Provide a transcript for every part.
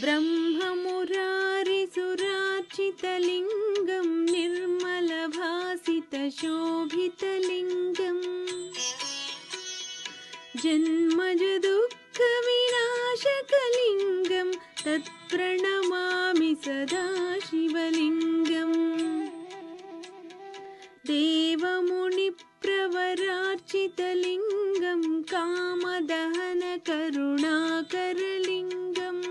ब्रह्ममुरारिसुरार्चितलिङ्गं निर्मलभासितशोभितलिङ्गम् जन्मजदुःखविनाशकलिङ्गं तत्प्रणमामि सदा शिवलिङ्गम् देवमुनिप्रवरार्चितलिङ्गं कामदहनकरुणाकरलिङ्गम्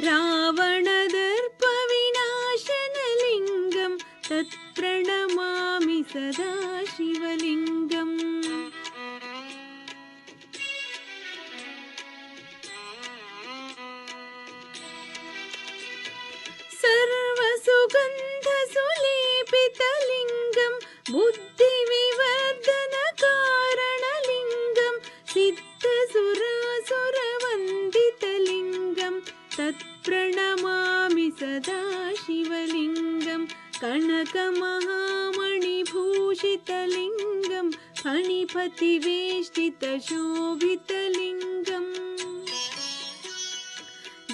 रावणदर्पविनाशनलिङ्गं तत्प्रणमामि सदा शिवलिङ्गम् सर्वसुगन्धसुलेपितलिङ्गं बुद्धिविवर्धनकारणलिङ्गं सिद्धसुरासुरवन्दितलिङ्गं तत्प्रणमामि सदा शिवलिङ्गं कनकमहामणिभूषितलिङ्गं फणिपतिवेष्टितशोभितलिङ्गम्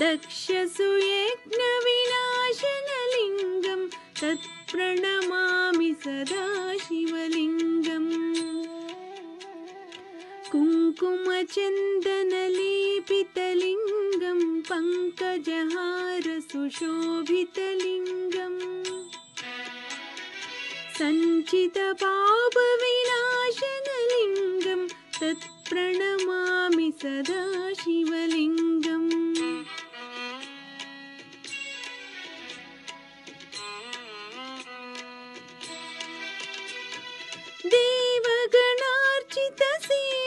दक्षसुयज्ञविनाशनलिङ्गं तत्प्रणमामि सदा शिवलिङ्गम् कुङ्कुमचन्दनलेपितलिङ्गं पङ्कजहारसुशोभितलिङ्गम् सञ्चितपापविनाशनलिङ्गं तत्प्रणमामि सदा शिवलिङ्गम्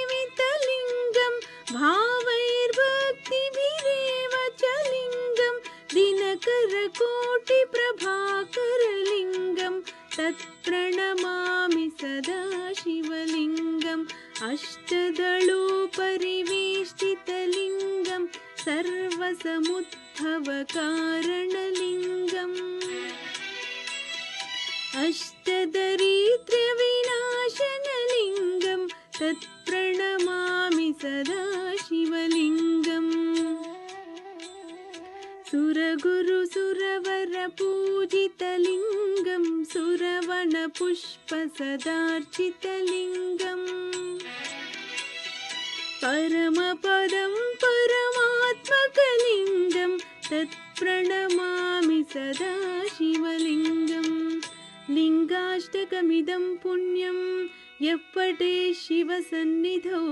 देवगणार्चितसेवितलिङ्गं भावैर्भक्तिभिरेव च लिङ्गं दिनकरकोटिप्रभाकरलिङ्गं तत्प्रणमामि सदा शिवलिङ्गम् अष्टदलोपरिवेष्टितलिङ्गं सर्वसमुद्भवकारणलिङ्गम् अष्टदरिद्र्यविनाशनलिङ्गं तत्प्रणमामि सदा शिवलिङ्गम् सुरगुरुसुरवरपूजितलिङ्गं सुरवनपुष्पसदार्चितलिङ्गम् परमपदं परमात्मकलिङ्गं तत्प्रणमामि सदा शिवलिङ्गम् लिङ्गाष्टकमिदं पुण्यं यः पठेत् शिवसन्निधौ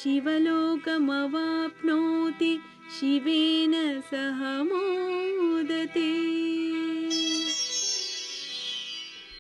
शिवलोकमवाप्नोति शिवेन सह मोदते।